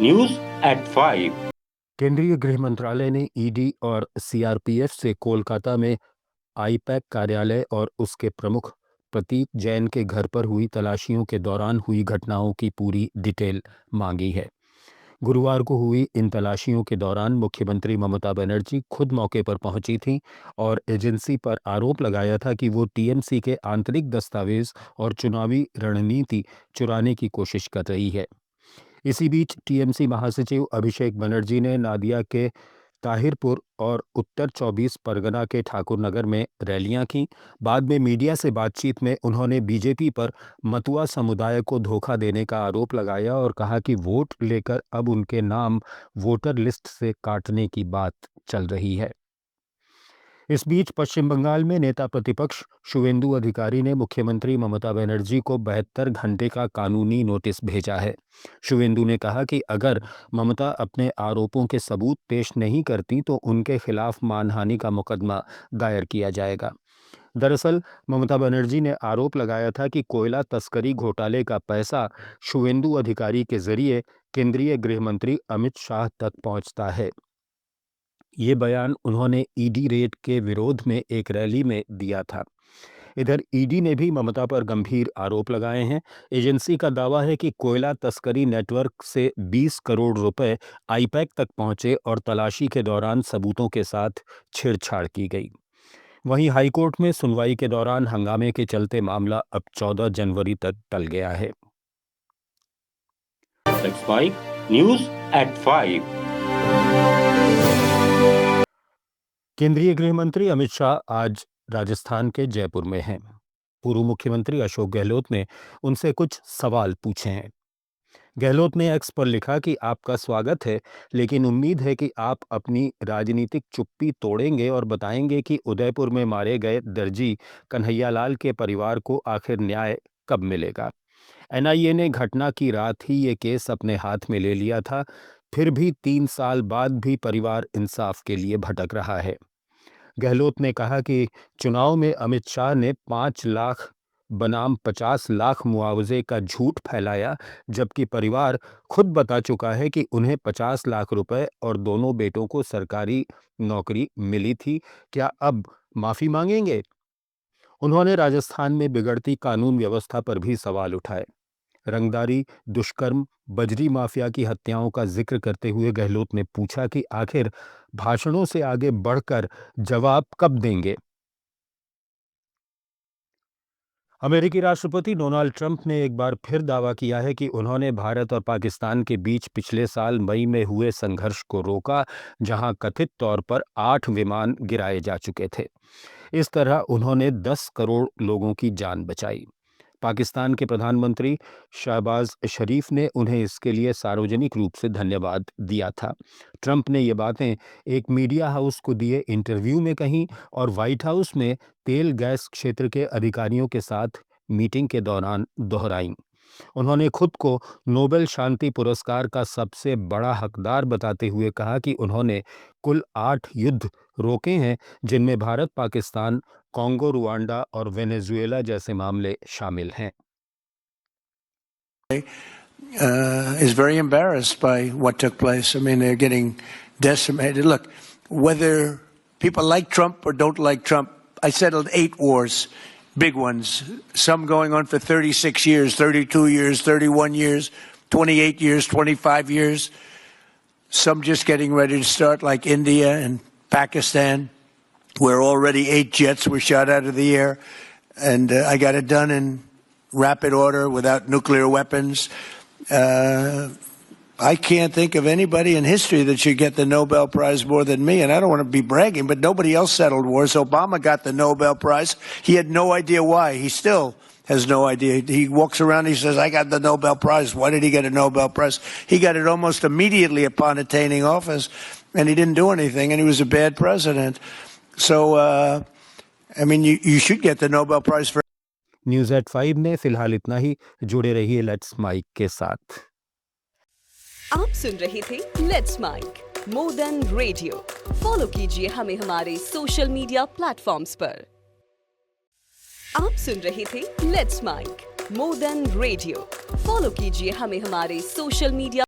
News at 5। केंद्रीय गृह मंत्रालय ने ईडी और सीआरपीएफ से कोलकाता में आईपैक कार्यालय और उसके प्रमुख प्रतीक जैन के घर पर हुई तलाशियों के दौरान हुई घटनाओं की पूरी डिटेल मांगी है। गुरुवार को हुई इन तलाशियों के दौरान मुख्यमंत्री ममता बनर्जी खुद मौके पर पहुंची थीं और एजेंसी पर आरोप लगाया था कि वो टीएमसी के आंतरिक दस्तावेज और चुनावी रणनीति चुराने की कोशिश कर रही है। इसी बीच टीएमसी महासचिव अभिषेक बनर्जी ने नादिया के ताहिरपुर और उत्तर 24 परगना के ठाकुरनगर में रैलियां की। बाद में मीडिया से बातचीत में उन्होंने बीजेपी पर मतुआ समुदाय को धोखा देने का आरोप लगाया और कहा कि वोट लेकर अब उनके नाम वोटर लिस्ट से काटने की बात चल रही है। इस बीच पश्चिम बंगाल में नेता प्रतिपक्ष शुवेंदु अधिकारी ने मुख्यमंत्री ममता बनर्जी को 72 घंटे का कानूनी नोटिस भेजा है। शुवेंदु ने कहा कि अगर ममता अपने आरोपों के सबूत पेश नहीं करती तो उनके खिलाफ मानहानि का मुकदमा दायर किया जाएगा। दरअसल ममता बनर्जी ने आरोप लगाया था कि कोयला तस्करी घोटाले का पैसा शुवेंदु अधिकारी के जरिए केंद्रीय गृह मंत्री अमित शाह तक पहुंचता है। ये बयान उन्होंने ईडी रेड के विरोध में एक रैली में दिया था। इधर ईडी ने भी ममता पर गंभीर आरोप लगाए हैं। एजेंसी का दावा है कि कोयला तस्करी नेटवर्क से 20 करोड़ रुपए आईपैक तक पहुंचे और तलाशी के दौरान सबूतों के साथ छेड़छाड़ की गई। वहीं हाईकोर्ट में सुनवाई के दौरान हंगामे के चलते मामला अब 14 जनवरी तक टल गया है। News at 5। केंद्रीय गृह मंत्री अमित शाह आज राजस्थान के जयपुर में हैं। पूर्व मुख्यमंत्री अशोक गहलोत ने उनसे कुछ सवाल पूछे हैं। गहलोत ने एक्स पर लिखा कि आपका स्वागत है, लेकिन उम्मीद है कि आप अपनी राजनीतिक चुप्पी तोड़ेंगे और बताएंगे कि उदयपुर में मारे गए दर्जी कन्हैयालाल के परिवार को आखिर न्याय कब मिलेगा। एनआईए ने घटना की रात ही ये केस अपने हाथ में ले लिया था, फिर भी 3 साल बाद भी परिवार इंसाफ के लिए भटक रहा है। गहलोत ने कहा कि चुनाव में अमित शाह ने 5 लाख बनाम 50 लाख मुआवजे का झूठ फैलाया, जबकि परिवार खुद बता चुका है कि उन्हें 50 लाख रुपए और दोनों बेटों को सरकारी नौकरी मिली थी। क्या अब माफी मांगेंगे? उन्होंने राजस्थान में बिगड़ती कानून व्यवस्था पर भी सवाल उठाए। रंगदारी, दुष्कर्म, बजरी माफिया की हत्याओं का जिक्र करते हुए गहलोत ने पूछा कि आखिर भाषणों से आगे बढ़कर जवाब कब देंगे। अमेरिकी राष्ट्रपति डोनाल्ड ट्रंप ने एक बार फिर दावा किया है कि उन्होंने भारत और पाकिस्तान के बीच पिछले साल मई में हुए संघर्ष को रोका, जहां कथित तौर पर 8 विमान गिराए जा चुके थे। इस तरह उन्होंने 10 करोड़ लोगों की जान बचाई। पाकिस्तान के प्रधानमंत्री शहबाज शरीफ ने उन्हें इसके लिए सार्वजनिक रूप से धन्यवाद दिया था। ट्रंप ने ये बातें एक मीडिया हाउस को दिए इंटरव्यू में कहीं और व्हाइट हाउस में तेल गैस क्षेत्र के अधिकारियों के साथ मीटिंग के दौरान दोहराई। उन्होंने खुद को नोबेल शांति पुरस्कार का सबसे बड़ा हकदार बताते हुए कहा कि उन्होंने कुल 8 युद्ध रोके हैं, जिनमें भारत, पाकिस्तान, कॉन्गो, रुवांडा और वेनेजुएला जैसे मामले शामिल हैं। Is very embarrassed by what took place. I mean, they're getting decimated. Look, whether people like Trump or don't like Trump, I settled 8 wars, big ones, some going on for 36 years, 32 years, 31 years, 28 years, 25 years, some just getting ready to start, like India and Pakistan, where already 8 jets were shot out of the air, and I got it done in rapid order without nuclear weapons. I can't think of anybody in history that should get the Nobel Prize more than me, and I don't want to be bragging, but nobody else settled wars. Obama got the Nobel Prize. He had no idea why. He still has no idea. He walks around, he says, I got the Nobel Prize. Why did he get a Nobel Prize? He got it almost immediately upon attaining office, and he didn't do anything, and he was a bad president. So, I mean, you should get the Nobel Prize for... news eight 5 में फिलहाल इतना ही। जुड़े रहिए let's mic के साथ। आप सुन रहे थे let's mic more than radio. Follow कीजिए हमें हमारे सोशल मीडिया प्लेटफॉर्म्स पर। आप सुन रहे थे let's mic more than radio. Follow कीजिए हमें हमारे सोशल मीडिया